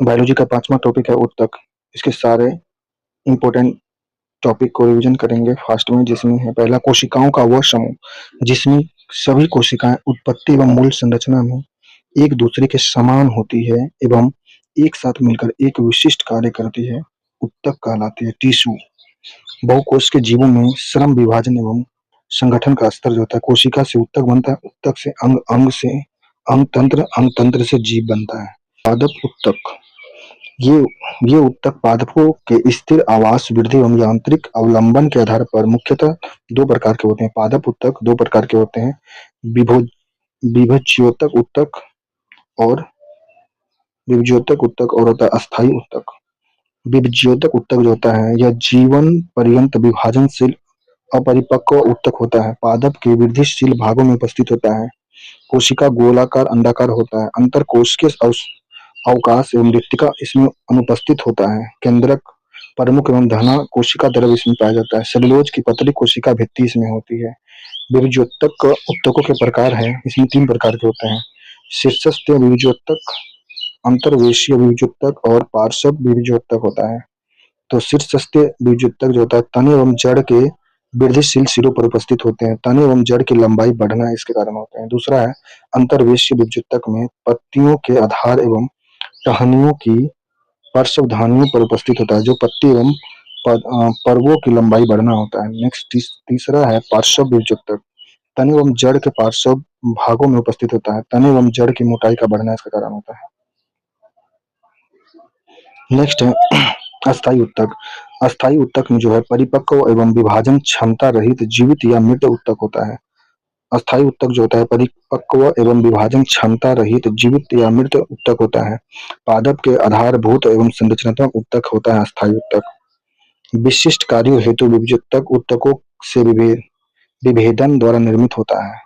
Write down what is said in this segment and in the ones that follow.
Biology का 5वां topic है ऊतक। इसके सारे इंपॉर्टेंट टॉपिक को रिवीजन करेंगे फास्ट में, जिसमें है पहला कोशिकाओं का वह समूह जिसमें सभी कोशिकाएं उत्पत्ति एवं मूल संरचना में एक दूसरे के समान होती है एवं एक साथ मिलकर एक विशिष्ट कार्य करती है, ऊतक कहलाती है। टिश्यू, बहुकोश के जीवों में श्रम विभाजन एवं संगठन का स्तर जो होता है, कोशिका से ऊतक बनता है, ऊतक से अंग, अंग से अंग तंत्र से जीव बनता है। पादप ऊतक, ये ये ऊतक पादपों के स्थिर आवास, वृद्धि एवं यांत्रिक अवलंबन के आधार पर मुख्यतः दो प्रकार के होते हैं। पादप ऊतक दो प्रकार के होते हैं, विभज्योतक ऊतक और विभज्योतक ऊतक, और होता है अस्थायी ऊतक। विभज्योतक ऊतक जो होता है यह जीवन पर्यंत विभाजनशील अपरिपक्व ऊतक होता है। पादप के वृद्धिशील भागों में उपस्थित होता है। कोशिका गोलाकार अंडाकार होता है। अंतरकोशिकीय अवकाश एवं रिक्तिका इसमें अनुपस्थित होता है। केंद्रक, प्रमुख एवं धना कोशिका द्रव इसमें पाया जाता है। सेलुलोज की पतली कोशिका भित्ति इसमें होती है। विभज्योतक ऊतकों के प्रकार है, इसमें 3 प्रकार के होते हैं। शीर्षस्थीय विभज्योतक, अंतर्वेशीय विभज्योतक और पार्श्व विभज्योतक होता है। तो शीर्षस्थीय विभज्योतक जो होता है तने एवं जड़ के वृद्धिशील सिरों पर उपस्थित होते हैं। तने एवं जड़ की लंबाई बढ़ना इसके कारण होते हैं। दूसरा है अंतर्वेशीय विभज्योतक में पत्तियों के आधार एवं टहनियों की पार्श्वधानियों पर उपस्थित होता है, जो पत्ती एवं पर्वों की लंबाई बढ़ना होता है। नेक्स्ट तीसरा है पार्श्व विभज्योतक, तने एवं जड़ के पार्श्व भागों में उपस्थित होता है। तने एवं जड़ की मोटाई का बढ़ना इसका कारण होता है। नेक्स्ट है अस्थायी ऊतक। अस्थायी ऊतक में जो है परिपक्व एवं विभाजन क्षमता रहित जीवित या मृत ऊतक होता है। अस्थायी ऊतक जो होता है परिपक्व एवं विभाजन क्षमता रहित जीवित या मृत ऊतक होता है। पादप के आधारभूत एवं संरचनात्मक ऊतक होता है अस्थायी ऊतक। विशिष्ट कार्यों हेतु विभज्योतक ऊतकों से विभेदन द्वारा निर्मित होता है।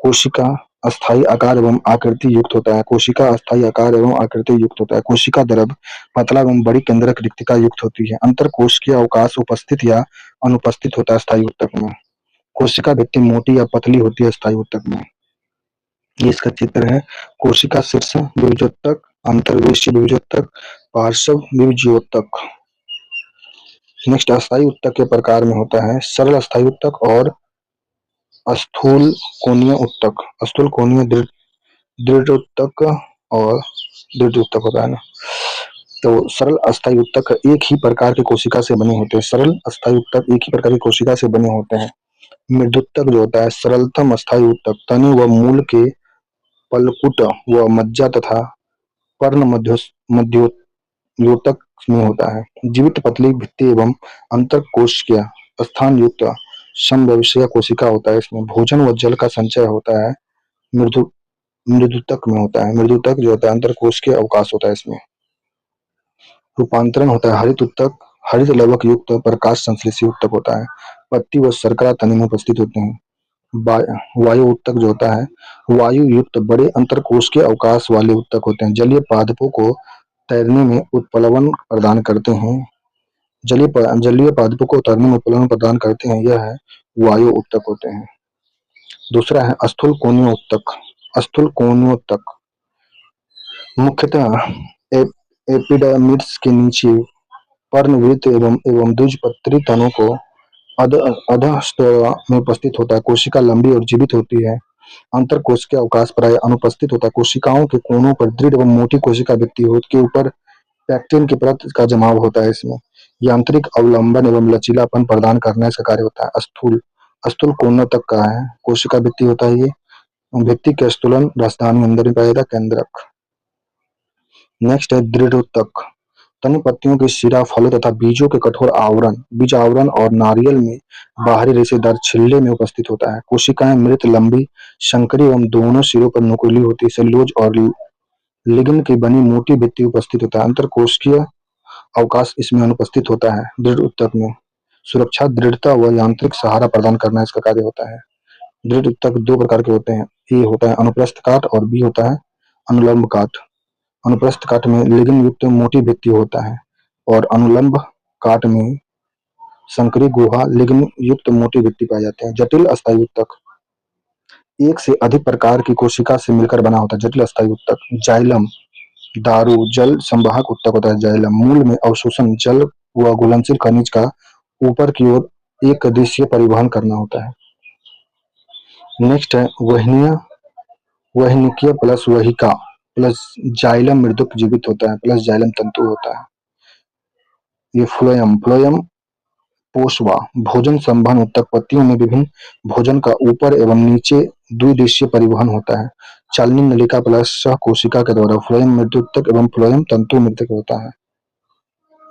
कोशिका अस्थायी आकार एवं आकृति युक्त होता है। कोशिका अस्थायी आकार एवं आकृति युक्त होता है। कोशिका द्रव पतला एवं बड़ी केंद्रक रिक्तिका युक्त होती है। अंतरकोशिकीय अवकाश उपस्थित या अनुपस्थित होता है अस्थायी ऊतक में। कोशिका भित्ति मोटी या पतली होती है अस्थायी ऊतक में। ये इसका चित्र है। कोशिका शीर्ष विभज्योतक, अंतर्वेशीय विभज्योतक, पार्श्व विभज्योतक। नेक्स्ट अस्थायी ऊतक के प्रकार में होता है सरल अस्थायी ऊतक और स्थूल कोणीय ऊतक। स्थूल कोणीय दृढ़ ऊतक और दृढ़ ऊतक होता है ना। तो सरल अस्थायी ऊतक एक ही प्रकार की कोशिका से बने होते हैं। सरल अस्थायी ऊतक एक ही प्रकार की कोशिका से बने होते हैं। मृदुतक जो होता है सरलतम अस्थायी ऊतक तने व मूल के पलकुट व मज्जा तथा पर्ण मध्योतक में होता है। जीवित पतली भित्ति एवं अंतरकोशिकीय स्थान युक्त समव्यवसायी कोशिका होता है। इसमें भोजन व जल का संचय होता है। मृदुतक में होता है। मृदुतक जो होता है अंतरकोशिकीय अवकाश होता है। इसमें रूपांतरण होता है। हरित ऊतक हरित लवक युक्त प्रकाश संश्लेषी ऊतक होता है। पत्ती व शर्करा तने में उपस्थित होते हैं। वायु ऊतक जो होता है वायु युक्त बड़े अंतरकोशिकीय अवकाश वाले ऊतक होते हैं। जलीय पादपों को तैरने में उत्प्लवन प्रदान करते हैं। जलीय पादपों को तैरने में उत्प्लवन प्रदान करते हैं, यह है वायु ऊतक होते हैं। दूसरा है स्थूल कोणीय ऊतक। स्थूल कोणीय ऊतक मुख्यतः एपिडर्मिस के नीचे पर्णवृत्त एवं द्विबीजपत्री तनों को अधःस्तरा में उपस्थित होता है। कोशिका लंबी और जीवित होती है। अंतरकोशिकीय अवकाश प्राय अनुपस्थित होता है। कोशिकाओं के कोनों पर दृढ़ एवं मोटी कोशिका भित्ति के ऊपर पैक्टिन की परत का जमाव होता है। इसमें यांत्रिक अवलंबन एवं लचीलापन प्रदान करना इसका कार्य होता है। स्थूल कोणोतक का है। कोशिका भित्ति होता है। ये भित्ति के स्थूलन राजधानी अंदर में पाया जाता है, केंद्रक। नेक्स्ट है दृढ़ ऊतक। तने पत्तियों के शिरा, फलों तथा बीजों के कठोर आवरण, बीज आवरण और नारियल में बाहरी रेशेदार छिल्ले में उपस्थित होता है। कोशिकाएं मृत, लंबी, संकरी एवं दोनों सिरों पर नुकीली होती है। सेलुलोज और लिग्निन की बनी मोटी भित्ति उपस्थित होता है। अंतरकोशिकीय अवकाश इसमें अनुपस्थित होता है। दृढ़ ऊतक में सुरक्षा, दृढ़ता व यांत्रिक सहारा प्रदान करना इसका कार्य होता है। दृढ़ ऊतक दो प्रकार के होते हैं। ए होता है अनुप्रस्थ काट और बी होता है अनुलंब काट। अनुप्रस्थ काट में लिग्निन युक्त मोटी भित्ति होता है और अनुलंब काट में संकरी गुहा लिग्निन युक्त मोटी भित्ति पाए जाते हैं। जटिल अस्थायी ऊतक एक से अधिक प्रकार की कोशिका से मिलकर बना होता है। जटिल अस्थायी ऊतक जाइलम दारू जल संवाहक ऊतक होता है। जाइलम मूल में अवशोषण जल व घुलनशील खनिज का ऊपर की ओर एक दिशीय परिवहन करना होता है। नेक्स्ट है वहनीय वहनिकीय प्लस वहिका प्लस जाइलम मृदुक जीवित होता है प्लस जाइलम तंतु होता है। ये फ्लोएम फ्लोएम पोषवा भोजन संवहन ऊतक पत्तियों में विभिन्न भोजन का ऊपर एवं नीचे द्विदिशीय परिवहन होता है। चालनी नलिका प्लस कोशिका के द्वारा फ्लोएम मृदुतक एवं फ्लोएम तंतु मृदुक होता है।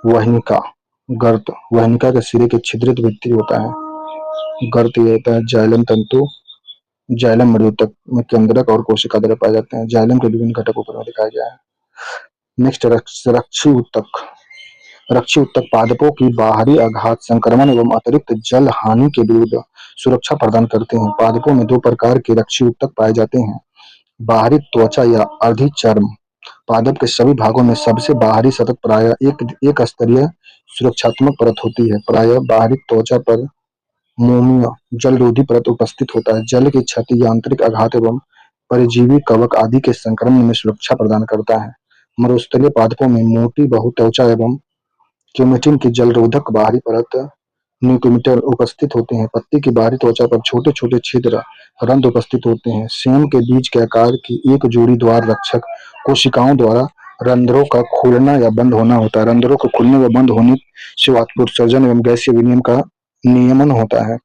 वहनिका गर्त वहनिका के सिरे के छिद्रित भित्ति होता है। गर्त ये होता है जाइलम तंतु जाइलम मृदुतक में केंद्रक और कोशिका द्वारा पाए जाते हैं। जाइलम के विभिन्न घटक ऊपर में दिखाया गया है। नेक्स्ट रक्षी ऊतक रक्षी ऊतक पादपों की बाहरी आघात संक्रमण एवं अतिरिक्त जल हानि के विरुद्ध सुरक्षा प्रदान करते हैं। पादपों में दो प्रकार के रक्षी ऊतक पाए जाते हैं, बाहरी त्वचा या अर्धिचर्म। पादप के सभी भागों में सबसे बाहरी सतह प्रायः एक स्तरीय सुरक्षात्मक परत होती है। प्रायः बाहरी त्वचा पर मोमीय जलरोधी परत उपस्थित होता है। जल की क्षति या आंतरिक आघात एवं परजीवी कवक आदि के संक्रमण में सुरक्षा प्रदान करता है। मरुस्थलीय पादपों में मोटी बहुत्वचा एवं क्यूमेटिन की जलरोधक बाहरी परत न्यूक्यूमेटल उपस्थित होते हैं। पत्ती की बाहरी त्वचा पर छोटे छोटे छिद्र रंध्र उपस्थित होते हैं। सेम के बीज के आकार की एक जोड़ी द्वार रक्षक कोशिकाओं द्वारा रंध्रों का खुलना या बंद होना होता है। रंध्रों के खुलने व बंद होने से उत्सर्जन एवं गैसीय विनिमय का नियमन होता है।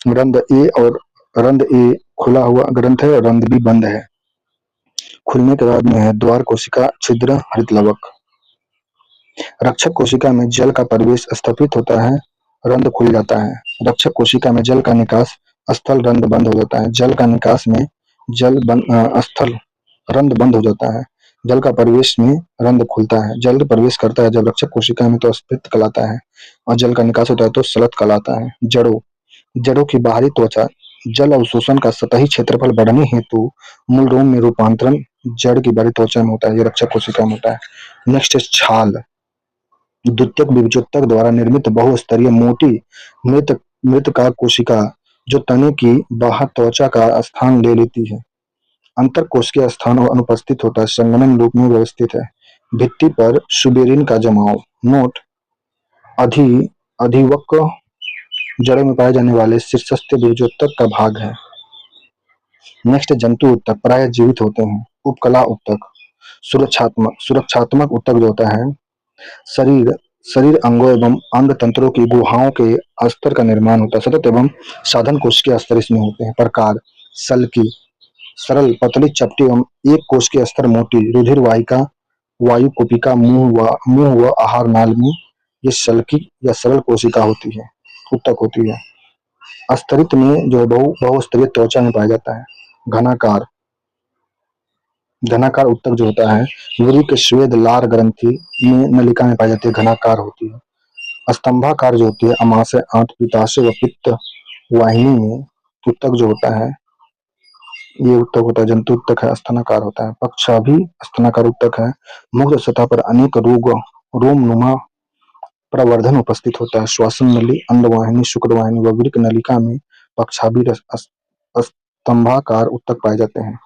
रंध्र ए और रंध्र ए खुला हुआ ग्रंथ है और रंध्र बी बंद है। खुलने के बाद में है द्वार कोशिका छिद्र हरित लवक। रक्षक कोशिका में जल का प्रवेश स्थापित होता है, रंध्र खुल जाता है। रक्षक कोशिका में जल का निकास स्थल रंध्र बंद हो जाता है। जल का निकास में स्थल रंध्र बंद हो जाता है। जल का प्रवेश में रंध्र खुलता है। जल प्रवेश करता है जब रक्षक कोशिका में तो स्फीत कहलाता है और जल का निकास होता है तो स्लत कहलाता है। जड़ों की बाहरी त्वचा जल अवशोषण का सतही क्षेत्रफल बढ़ने हेतु मूल रोम में रूपांतरण जड़ की बाहरी त्वचा में होता है। ये रक्षक कोशिका में होता है। नेक्स्ट छाल द्वितीयक बीजोत्तक द्वारा निर्मित बहुस्तरीय मोटी मृतकाय कोशिका जो तने की बाह्य त्वचा का स्थान ले लेती है। अंतरकोशिकीय स्थान अनुपस्थित होता है, संगमन रूप में व्यवस्थित है। भित्ति पर सुबेरिन का जमाव। नोट अधिवक्र जड़ों में पाए जाने वाले शीर्षस्थ बीजोत्तक का भाग है। नेक्स्ट जंतु ऊतक प्राय जीवित होते हैं। उपकला ऊतक सुरक्षात्मक ऊतक जो होता है शरीर अंगों एवं अंग तंत्रों की गुहाओं के स्तर का निर्माण होता है। सतत एवं साधन कोश के स्तर इसमें होते हैं। प्रकार सल्की सरल पतली चपटी एवं एक कोश के स्तर मोटी रुधिर वाहिका वायु कुपिका मुंह व आहार नाल में ये सल्की या सरल कोशिका होती है ऊतक होती है। स्तरित में जो बहुस्तरीय त्वचा में पाया जाता है। घनाकार ऊतक जो होता है यूरिक स्वेद लार ग्रंथि में नलिका में पाई जाती है, घनाकार होती है। स्तंभाकार जो होती है अमाशय आंत पित्ताशय व पित्त वाहिनी में ऊतक जो होता है ये ऊतक होता है जंतु ऊतक है। स्तनाकार होता है। पक्षाभि स्तनाकार ऊतक है। मुक्त सतह पर अनेक रोम नुमा प्रवर्धन उपस्थित होता है। श्वासन नली अंडवाहिनी शुक्रवाहिनी व वृक्क नलिका में पक्षाभि स्तंभाकार ऊतक पाए जाते हैं।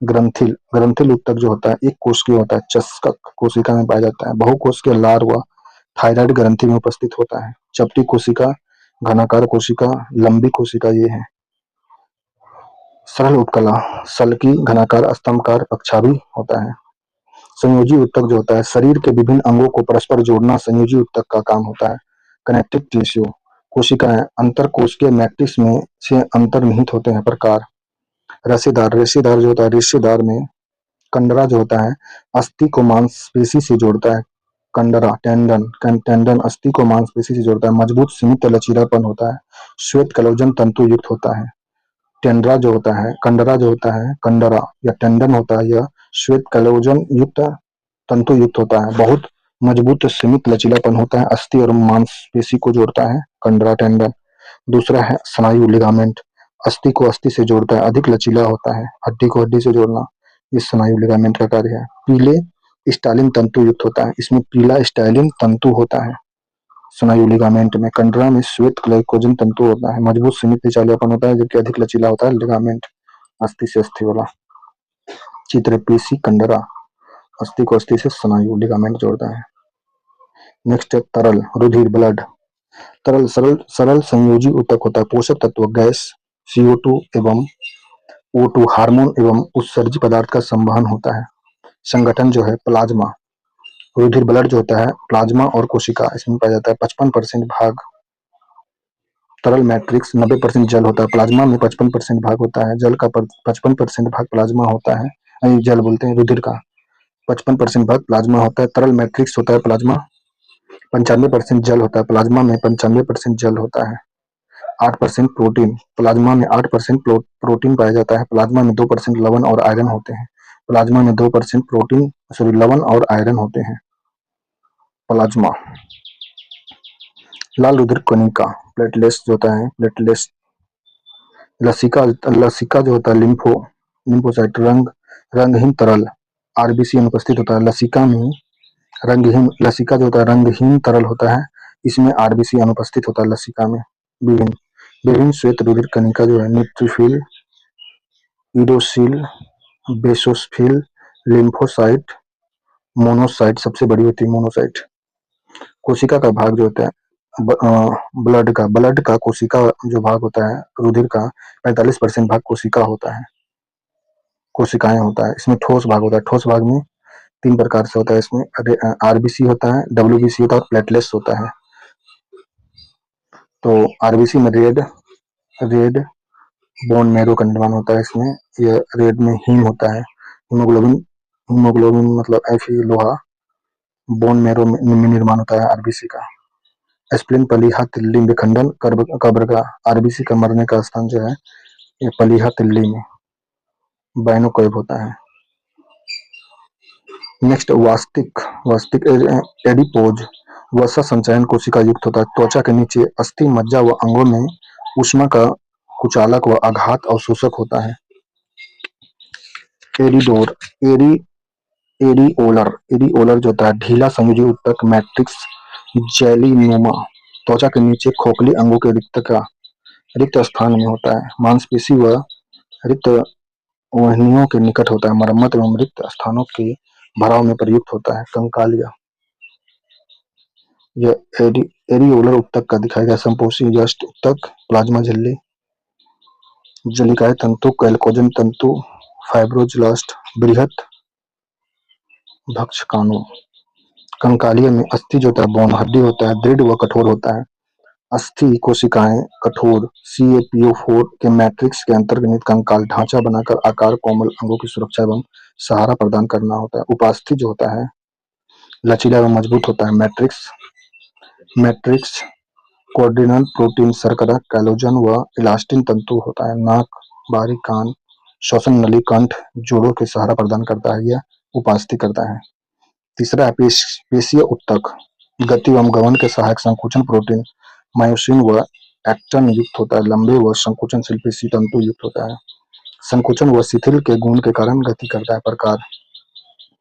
ग्रंथिल ऊतक जो होता है एक कोशिकीय होता है, चषक कोशिका में पाया जाता है। बहुकोशिकीय लार व थायराइड ग्रंथि में उपस्थित होता है। चपटी कोशिका घनाकार कोशिका लंबी कोशिका ये है। सरल उपकला सल्की घनाकार स्तंभकार पक्षाभि होता है। संयोजी ऊतक जो होता है शरीर के विभिन्न अंगों को परस्पर जोड़ना संयोजी ऊतक का काम होता है। कनेक्टिव टिश्यू कोशिकाएं अंतर कोशिकीय मैट्रिक्स में से अंतर्निहित होते हैं। प्रकार रेशेदार जो होता है रेशेदार में कंडरा जो होता है अस्थि को मांसपेशी से जोड़ता है। कंडरा टेंडन अस्थि को मांसपेशी से जोड़ता है। मजबूत सीमित लचीलापन होता है। श्वेत कलोजन तंतु युक्त होता है। कंडरा जो होता है कंडरा या टेंडन होता है यह श्वेत कलोजन युक्त तंतु युक्त होता है। बहुत मजबूत सीमित लचीलापन होता है। अस्थि और मांसपेशी को जोड़ता है कंडरा टेंडन। दूसरा है स्नायु लिगामेंट अस्थि को अस्थि से जोड़ता है, अधिक लचीला होता है। हड्डी को हड्डी से जोड़ना ये स्नायु लिगामेंट का कार्य है। पीले स्टालिन तंतु युक्त होता है, इसमें पीला स्टालिन तंतु होता है। स्नायु लिगामेंट में कंडरा में श्वेत ग्लाइकोजन तंतु होता है। मजबूत सीमित लचीलापन होता है जबकि अधिक लचीला होता है लिगामेंट अस्थि से अस्थि वाला। चित्र पेशी कंडरा अस्थि को अस्थि से स्नायु लिगामेंट जोड़ता है। नेक्स्ट है तरल, रुधिर, ब्लड। तरल सरल सरल संयोजी ऊतक होता है। पोषक तत्व गैस, CO2 एवं O2, हार्मोन एवं उत्सर्जी पदार्थ का संवहन होता है। संगठन जो है प्लाज्मा, रुधिर ब्लड जो होता है प्लाज्मा और कोशिका इसमें पाया जाता है। 55% भाग तरल मैट्रिक्स, 90% जल होता है। प्लाज्मा में 55% भाग होता है, जल का 55% भाग प्लाज्मा होता है, जल बोलते हैं रुधिर का। 55% भाग प्लाज्मा होता है। तरल मैट्रिक्स होता है प्लाज्मा, 95% जल होता है। प्लाज्मा में 95% जल होता है। 8% प्रोटीन, प्लाज्मा में 8% प्रोटीन पाया जाता है। प्लाज्मा में 2% लवण और आयरन होते हैं। प्लाज्मा में 2% प्रोटीन सॉरी लवण और आयरन होते हैं। प्लाज्मा। लाल रुधिर कणिका, प्लेटलेट्स जो होता है, प्लेटलेट्स। लसिका, लसिका जो होता है लिम्फोसाइट, रंगहीन तरल, आरबीसी अनुपस्थित होता है। लसिका में रंगहीन, लसिका जो होता है रंगहीन तरल होता है, इसमें आरबीसी अनुपस्थित होता है लसिका में। विभिन्न विभिन्न श्वेत रुधिर कणिका जो है न्यूट्रोफिल, ईरोसिल, बेसोफिल, लिम्फोसाइट, मोनोसाइट सबसे बड़ी होती है मोनोसाइट। कोशिका का भाग जो होता है ब्लड का कोशिका जो भाग होता है रुधिर का 45% भाग कोशिका होता है, कोशिकाएं होता है। इसमें ठोस भाग होता है। ठोस भाग में 3 प्रकार से होता है। इसमें आरबीसी होता है, डब्ल्यूबीसी होता है और प्लेटलेट्स होता है। तो आरबीसी में रेड बोन मैरो का निर्माण होता है। इसमें यह रेड में हीम होता है, हीमोग्लोबिन, हीमोग्लोबिन मतलब Fe लोहा बोन मैरो में निर्माण होता है आरबीसी का। एस्प्लिन पलीहा तिल्ली विखंडन कब्र का, आरबीसी का मरने का स्थान जो है ये पलीहा तिल्ली में बाइनोकोएब होता है। नेक्स्ट वास्तिक एडिपोज वसा संचयन कोशिका युक्त होता है। त्वचा के नीचे अस्थि, मज्जा व अंगों में ऊष्मा का कुचालक व आघात अवशोषक होता है। एरिडोर एरी एरिओलर जो होता है ढीला संयोजी ऊतक मैट्रिक्स जेलीनुमा, त्वचा के नीचे खोखली अंगों के रिक्त स्थान में होता है। मांसपेशी व रिक्त वहनियों के निकट होता है। मरम्मत एवं रिक्त स्थानों के भराव में प्रयुक्त होता है। कंकालिया, यह एरिओलर ऊतक का दिखाया गया। संपोषी यष्ट ऊतक, प्लाज्मा झिल्ली, जलिकाय तंतु, कैल्कोजन तंतु, फाइब्रोब्लास्ट, बृहत भक्षकाणु। कंकालिया में अस्थि जो होता है बोन हड्डी होता है, दृढ़ व कठोर होता है। अस्थि कोशिकाएं कठोर CaPO4 के मैट्रिक्स के अंतर्निहित कंकाल ढांचा बनाकर आकार कोमल अंगों की सुरक्षा एवं सहारा प्रदान करना होता है। उपास्थि जो होता है लचीला एवं मजबूत होता है। मैट्रिक्स कोर्डिनल प्रोटीन, शर्करा, कोलेजन व इलास्टिन तंतु होता है। नाक, बारी, कान, श्वसन नली, कंठ, जोड़ों के सहारा प्रदान करता है। यह उपास्थि करता है। तीसरा है पेशीय ऊतक, गति एवं गमन के सहायक संकुचन प्रोटीन मायोसिन व एक्टिन युक्त होता है। लंबे व संकुचनशील पेशी तंतु युक्त होता है। संकुचन व शिथिल के गुण के कारण गति करता है। प्रकार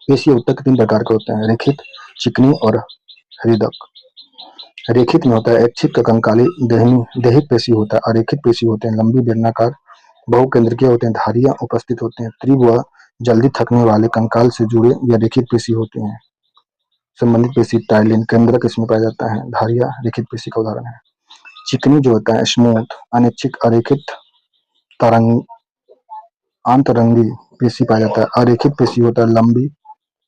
पेशीय ऊतक 3 प्रकार के होते हैं, रेखित, चिकनी और हृदक। रेखित में होता है ऐच्छिक कंकाली देहिक पेशी होता है। अरेखित पेशी होते हैं लंबी बेलनाकार बहुकेंद्रकीय होते हैं, धारियां उपस्थित होते हैं। तीव्र व जल्दी थकने वाले कंकाल से जुड़े या रेखित पेशी होते हैं। संबंधित पेशी टाइलिन केंद्रक इसमें पाया जाता है। धारियां रेखित पेशी का उदाहरण है। चिकनी जो होता है स्मूथ अनैच्छिक अरेखित तरंग आंतरंगी पेशी पाया जाता है। अरेखित पेशी होता है लंबी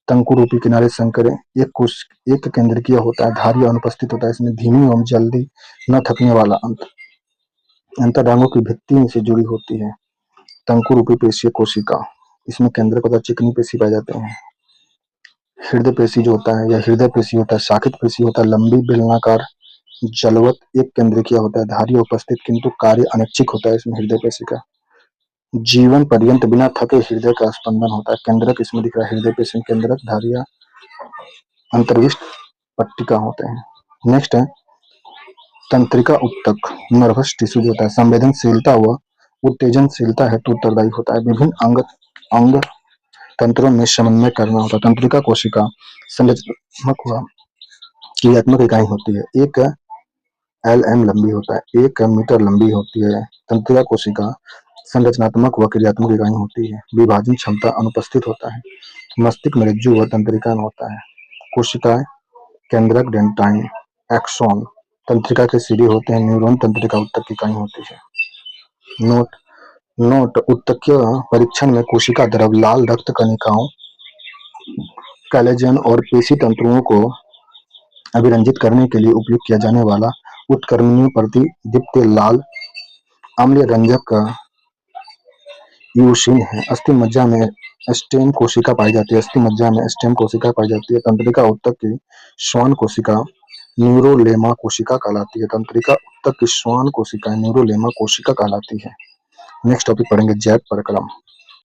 तंकु रूपी किनारे संकरे एक केंद्रकीय होता है। धारियां अनुपस्थित होता है। इसमें धीमी एवं जल्दी न थकने वाला अंतरांगों की भित्ति से जुड़ी होती है। तंकु रूपी पेशीय कोशिका, इसमें केंद्रक होता है। चिकनी पेशी पाए जाते हैं। हृदय पेशी जो होता है या हृदय पेशी होता है शाखित पेशी होता है लंबी बेलनाकार जलवत एक केंद्रकीय होता है। धारियां उपस्थित किंतु कार्य अनैच्छिक होता है इसमें हृदय पेशी का। जीवन पर्यंत बिना थके हृदय का स्पंदन होता है। केंद्रक इसमें दिख रहा है हृदय पेशी केंद्रक, धारियां अंतर्विष्ट पट्टिका होते हैं। नेक्स्ट है तंत्रिका ऊतक, नर्वस टिश्यू जो होता है संवेदनशीलता व उत्तेजनशीलता हेतु उत्तरदायी होता है। विभिन्न अंग तंत्रों में समन्वय करना होता है। तंत्रिका कोशिका संरचनात्मक व क्रियात्मक इकाई होती है। 1 LM लंबी होता है, 1 मीटर लंबी होती है। तंत्रिका कोशिका संरचनात्मक व क्रियात्मक इकाई होती है। विभाजन क्षमता अनुपस्थित होता है। मस्तिष्क में रज्जु व तंत्रिका में होता है। कोशिकाएं केंद्रक, डेंटाइन, एक्सॉन तंत्रिका के सिरे होते हैं। न्यूरॉन तंत्रिका ऊतक की इकाई होती है। नोट नोट ऊतकीय परीक्षण में कोशिका द्रव, लाल रक्त कणिकाओं, कोलेजन और पेशी तंतुओं को अभिरंजित करने के लिए उपयोग किया जाने वाला उत्क्रमणीय प्रतिदीप्त लाल अम्लीय रंजक यूसिन है। अस्थि मज्जा में स्टेम कोशिका पाई जाती है। अस्थि मज्जा में स्टेम कोशिका पाई जाती है। तंत्रिका ऊतक की श्वान कोशिका न्यूरोलेमा कोशिका कहलाती है। तंत्रिका ऊतक की श्वान कोशिका न्यूरोलेमा कोशिका कहलाती है। नेक्स्ट टॉपिक पढ़ेंगे जैव परिक्रम।